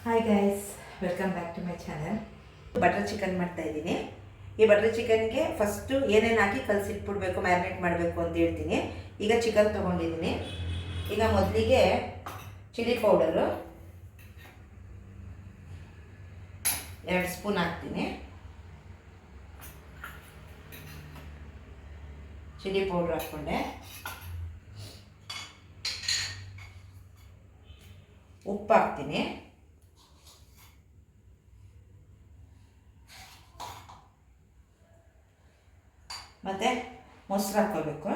Hi guys, welcome back to my channel. Butter chicken ಮಾಡ್ತಾ ಇದ್ದೀನಿ. ಈ ಬಟರ್ ಚಿಕನ್ಗೆ ಫಸ್ಟು ಏನೇನು ಹಾಕಿ ಕಲಸಿಟ್ಬಿಡ್ಬೇಕು, ಮ್ಯಾರಿನೇಟ್ ಮಾಡಬೇಕು ಅಂತ ಹೇಳ್ತೀನಿ. ಈಗ ಚಿಕನ್ ತೊಗೊಂಡಿದ್ದೀನಿ. ಈಗ ಮೊದಲಿಗೆ ಚಿಲ್ಲಿ ಪೌಡರು 2 ಸ್ಪೂನ್ ಹಾಕ್ತೀನಿ. ಚಿಲ್ಲಿ ಪೌಡ್ರ್ ಹಾಕ್ಕೊಂಡೆ. ಉಪ್ಪು ಹಾಕ್ತೀನಿ. ಮತ್ತು ಮೊಸರು ಹಾಕ್ಕೋಬೇಕು.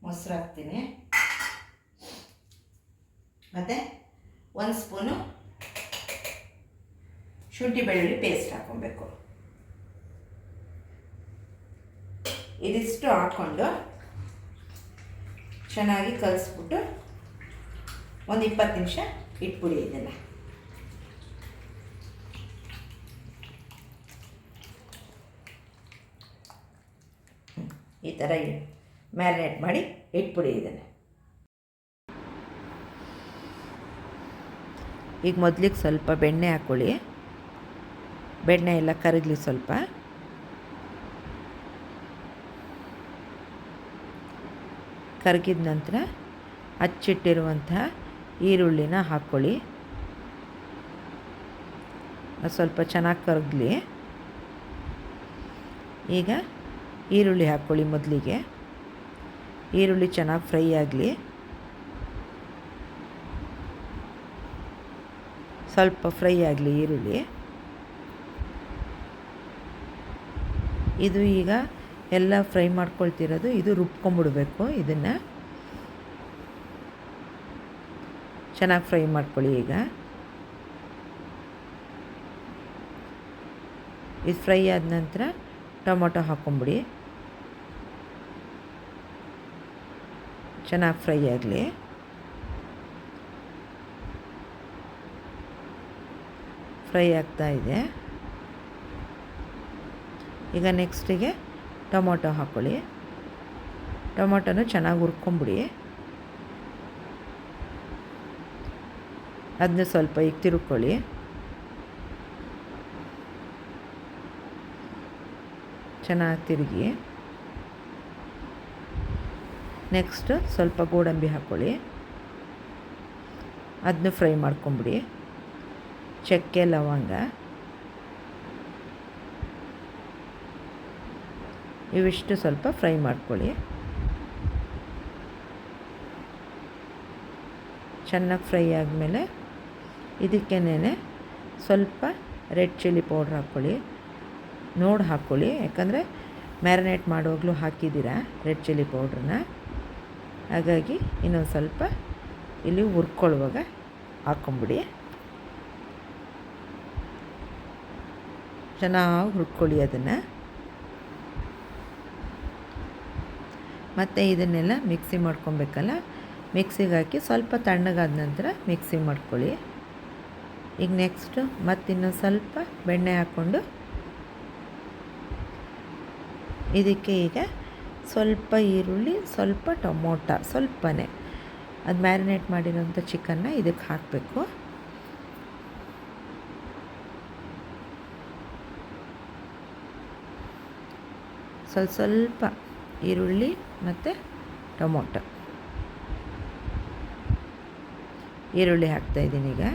ಮೊಸರು ಹಾಕ್ತೀನಿ. ಮತ್ತು 1 ಸ್ಪೂನು ಶುಂಠಿ ಬೆಳ್ಳುಳ್ಳಿ ಪೇಸ್ಟ್ ಹಾಕ್ಕೊಬೇಕು. ಇದಿಷ್ಟು ಹಾಕ್ಕೊಂಡು ಚೆನ್ನಾಗಿ ಕಲಿಸ್ಬಿಟ್ಟು ಒಂದು 20 ನಿಮಿಷ ಇಟ್ಬಿಡಿ. ಇದನ್ನು ಈ ಥರ ಮ್ಯಾರಿನೇಟ್ ಮಾಡಿ ಇಟ್ಬಿಡಿ. ಇದನ್ನು ಈಗ ಮೊದಲಿಗೆ ಸ್ವಲ್ಪ ಬೆಣ್ಣೆ ಹಾಕ್ಕೊಳ್ಳಿ. ಬೆಣ್ಣೆ ಎಲ್ಲ ಕರಗಲಿ. ಸ್ವಲ್ಪ ಕರಗಿದ ನಂತರ ಹಚ್ಚಿಟ್ಟಿರುವಂತಹ ಈರುಳ್ಳಿನ ಹಾಕ್ಕೊಳ್ಳಿ. ಅದು ಸ್ವಲ್ಪ ಚೆನ್ನಾಗಿ ಕರಗಲಿ. ಈಗ ಈರುಳ್ಳಿ ಹಾಕ್ಕೊಳ್ಳಿ. ಮೊದಲಿಗೆ ಈರುಳ್ಳಿ ಚೆನ್ನಾಗಿ ಫ್ರೈ ಆಗಲಿ. ಸ್ವಲ್ಪ ಫ್ರೈ ಆಗಲಿ ಈರುಳ್ಳಿ. ಇದು ಈಗ ಎಲ್ಲ ಫ್ರೈ ಮಾಡ್ಕೊಳ್ತಿರೋದು. ಇದು ರುಬ್ಕೊಂಬಿಡ್ಬೇಕು. ಇದನ್ನು ಚೆನ್ನಾಗಿ ಫ್ರೈ ಮಾಡ್ಕೊಳ್ಳಿ. ಈಗ ಇದು ಫ್ರೈ ಆದ ನಂತರ ಟೊಮೊಟೊ ಹಾಕ್ಕೊಂಬಿಡಿ. ಚೆನ್ನಾಗಿ ಫ್ರೈ ಆಗಲಿ. ಫ್ರೈ ಆಗ್ತಾ ಇದೆ. ಈಗ ನೆಕ್ಸ್ಟಿಗೆ ಟೊಮೊಟೊ ಹಾಕ್ಕೊಳ್ಳಿ. ಟೊಮೊಟೊನೂ ಚೆನ್ನಾಗಿ ಹುರ್ಕೊಂಬಿಡಿ. ಅದನ್ನ ಸ್ವಲ್ಪ ಈಗ ತಿರುಗ್ಕೊಳ್ಳಿ. ಚೆನ್ನಾಗಿ ತಿರುಗಿ ನೆಕ್ಸ್ಟ್ ಸ್ವಲ್ಪ ಗೋಡಂಬಿ ಹಾಕ್ಕೊಳ್ಳಿ. ಅದನ್ನ ಫ್ರೈ ಮಾಡ್ಕೊಂಬಿಡಿ. ಚಕ್ಕೆ ಲವಂಗ ಇವಿಷ್ಟು ಸ್ವಲ್ಪ ಫ್ರೈ ಮಾಡ್ಕೊಳ್ಳಿ. ಚೆನ್ನಾಗಿ ಫ್ರೈ ಆದಮೇಲೆ ಇದಕ್ಕೇನೆ ಸ್ವಲ್ಪ ರೆಡ್ ಚಿಲ್ಲಿ ಪೌಡ್ರ್ ಹಾಕ್ಕೊಳ್ಳಿ. ನೋಡಿ ಹಾಕ್ಕೊಳ್ಳಿ, ಯಾಕಂದರೆ ಮ್ಯಾರಿನೇಟ್ ಮಾಡುವಾಗಲೂ ಹಾಕಿದ್ದೀರಾ ರೆಡ್ ಚಿಲ್ಲಿ ಪೌಡ್ರನ್ನ. ಹಾಗಾಗಿ ಇನ್ನೊಂದು ಸ್ವಲ್ಪ ಇಲ್ಲಿ ಹುರ್ಕೊಳ್ಳುವಾಗ ಹಾಕ್ಕೊಂಬಿಡಿ. ಚೆನ್ನಾಗಿ ಹುರ್ಕೊಳ್ಳಿ ಅದನ್ನು. ಮತ್ತು ಇದನ್ನೆಲ್ಲ ಮಿಕ್ಸಿ ಮಾಡ್ಕೊಬೇಕಲ್ಲ. ಮಿಕ್ಸಿಗೆ ಹಾಕಿ ಸ್ವಲ್ಪ ತಣ್ಣಗಾದ ನಂತರ ಮಿಕ್ಸಿ ಮಾಡ್ಕೊಳ್ಳಿ. ಈಗ ನೆಕ್ಸ್ಟು ಮತ್ತಿನ್ನೊಂದು ಸ್ವಲ್ಪ ಬೆಣ್ಣೆ ಹಾಕ್ಕೊಂಡು ಇದಕ್ಕೆ ಈಗ ಸ್ವಲ್ಪ ಈರುಳ್ಳಿ, ಸ್ವಲ್ಪ ಟೊಮೊಟೊ, ಸ್ವಲ್ಪನೇ ಅದು ಮ್ಯಾರಿನೇಟ್ ಮಾಡಿರೋಂಥ ಚಿಕನ್ನ ಇದಕ್ಕೆ ಹಾಕಬೇಕು. ಸ್ವಲ್ಪ ಈರುಳ್ಳಿ ಮತ್ತು ಟೊಮೊಟೊ. ಈರುಳ್ಳಿ ಹಾಕ್ತಾಯಿದ್ದೀನಿ. ಈಗ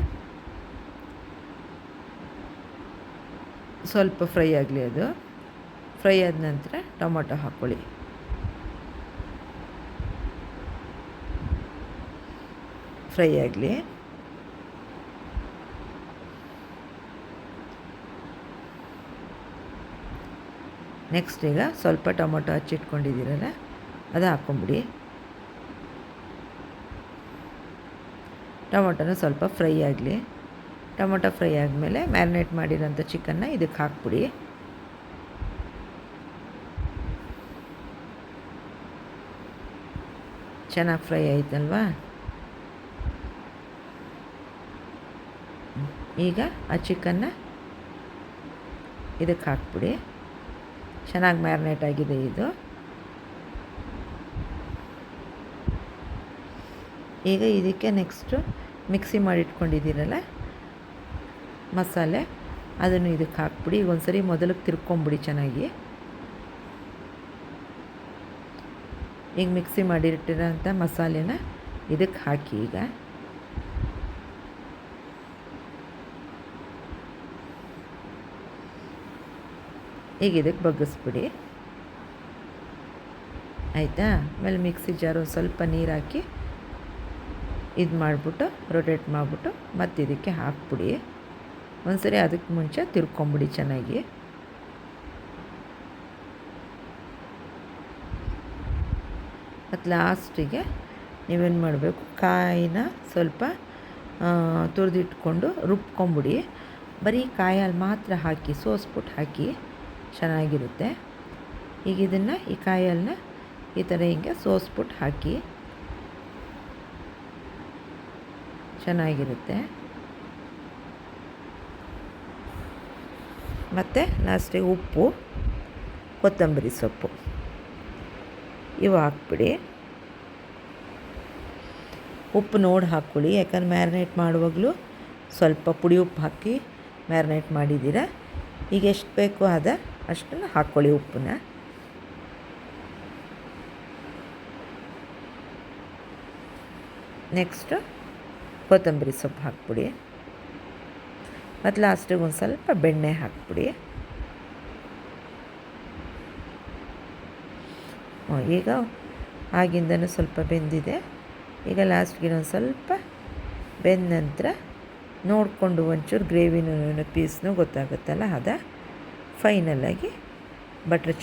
ಸ್ವಲ್ಪ ಫ್ರೈ ಆಗಲಿ. ಅದು ಫ್ರೈ ಆದ ನಂತರ ಟೊಮೊಟೊ ಹಾಕ್ಕೊಳ್ಳಿ. ಫ್ರೈ ಆಗಲಿ. ನೆಕ್ಸ್ಟ್ ಈಗ ಸ್ವಲ್ಪ ಟೊಮೊಟೊ ಹಚ್ಚಿಟ್ಕೊಂಡಿದ್ದೀರಲ್ಲ ಅದು ಹಾಕ್ಕೊಂಬಿಡಿ. ಟೊಮೊಟೊನ ಸ್ವಲ್ಪ ಫ್ರೈ ಆಗಲಿ. ಟೊಮೊಟೊ ಫ್ರೈ ಆದಮೇಲೆ ಮ್ಯಾರಿನೇಟ್ ಮಾಡಿರೋಂಥ ಚಿಕನ್ನ ಇದಕ್ಕೆ ಹಾಕ್ಬಿಡಿ. ಚೆನ್ನಾಗಿ ಫ್ರೈ ಆಯ್ತಲ್ವಾ. ಈಗ ಆ ಚಿಕನ್ನ ಇದಕ್ಕೆ ಹಾಕ್ಬಿಡಿ. ಚೆನ್ನಾಗಿ ಮ್ಯಾರಿನೇಟ್ ಆಗಿದೆ ಇದು. ಈಗ ಇದಕ್ಕೆ ನೆಕ್ಸ್ಟು ಮಿಕ್ಸಿ ಮಾಡಿಟ್ಕೊಂಡಿದ್ದೀರಲ್ಲ ಮಸಾಲೆ ಅದನ್ನು ಇದಕ್ಕೆ ಹಾಕ್ಬಿಡಿ. ಈಗ ಒಂದ್ಸರಿ ಮೊದಲಿಗೆ ತಿರ್ಕೊಂಬಿಡಿ ಚೆನ್ನಾಗಿ. ಈಗ ಮಿಕ್ಸಿ ಮಾಡಿಟ್ಟಿರೋಂಥ ಮಸಾಲೆನ ಇದಕ್ಕೆ ಹಾಕಿ. ಈಗ ಇದಕ್ಕೆ ಬಗ್ಗಿಸ್ಬಿಡಿ, ಆಯಿತಾ. ಆಮೇಲೆ ಮಿಕ್ಸಿ ಜಾರ್ ಒಂದು ಸ್ವಲ್ಪ ನೀರು ಹಾಕಿ ಇದು ಮಾಡಿಬಿಟ್ಟು ರೊಟೇಟ್ ಮಾಡಿಬಿಟ್ಟು ಮತ್ತು ಇದಕ್ಕೆ ಹಾಕ್ಬಿಡಿ. ಒಂದ್ಸರಿ ಅದಕ್ಕೆ ಮುಂಚೆ ತಿರ್ಕೊಂಬಿಡಿ ಚೆನ್ನಾಗಿ. ಮತ್ತು ಲಾಸ್ಟಿಗೆ ನೀವೇನು ಮಾಡಬೇಕು, ಕಾಯಿನ ಸ್ವಲ್ಪ ತುರಿದಿಟ್ಕೊಂಡು ರುಬ್ಕೊಂಬಿಡಿ. ಬರೀ ಕಾಯಲ್ಲಿ ಮಾತ್ರ ಹಾಕಿ ಸೋಸ್ಬಿಟ್ಟು ಹಾಕಿ, ಚೆನ್ನಾಗಿರುತ್ತೆ. ಈಗ ಇದನ್ನು ಈ ಕಾಯನ್ನ ಈ ಥರ ಹಿಂಗೆ ಸೋಸ್ಬಿಟ್ಟು ಹಾಕಿ, ಚೆನ್ನಾಗಿರುತ್ತೆ. ಮತ್ತು ಲಾಸ್ಟಿಗೆ ಉಪ್ಪು, ಕೊತ್ತಂಬರಿ ಸೊಪ್ಪು ಇವು ಹಾಕ್ಬಿಡಿ. ಉಪ್ಪು ನೋಡಿ ಹಾಕ್ಕೊಳ್ಳಿ, ಯಾಕಂದ್ರೆ ಮ್ಯಾರಿನೇಟ್ ಮಾಡುವಾಗಲೂ ಸ್ವಲ್ಪ ಪುಡಿ ಉಪ್ಪು ಹಾಕಿ ಮ್ಯಾರಿನೇಟ್ ಮಾಡಿದ್ದೀರ. ಈಗ ಎಷ್ಟು ಬೇಕೋ ಅಷ್ಟನ್ನು ಹಾಕ್ಕೊಳ್ಳಿ ಉಪ್ಪನ್ನ. ನೆಕ್ಸ್ಟು ಕೊತ್ತಂಬರಿ ಸೊಪ್ಪು ಹಾಕ್ಬಿಡಿ. ಮತ್ತು ಲಾಸ್ಟಿಗೆ ಒಂದು ಸ್ವಲ್ಪ ಬೆಣ್ಣೆ ಹಾಕ್ಬಿಡಿ. ಈಗ ಆಗಿಂದನೂ ಸ್ವಲ್ಪ ಬೆಂದಿದೆ. ಈಗ ಲಾಸ್ಟ್ಗೆ ಒಂದು ಸ್ವಲ್ಪ ಬೆಂದ ನಂತರ ನೋಡಿಕೊಂಡು ಒಂಚೂರು ಗ್ರೇವಿನೂ ಪೀಸ್ನೂ ಗೊತ್ತಾಗುತ್ತಲ್ಲ, ಫೈನಲಾಗಿ ಬಟ್ರ್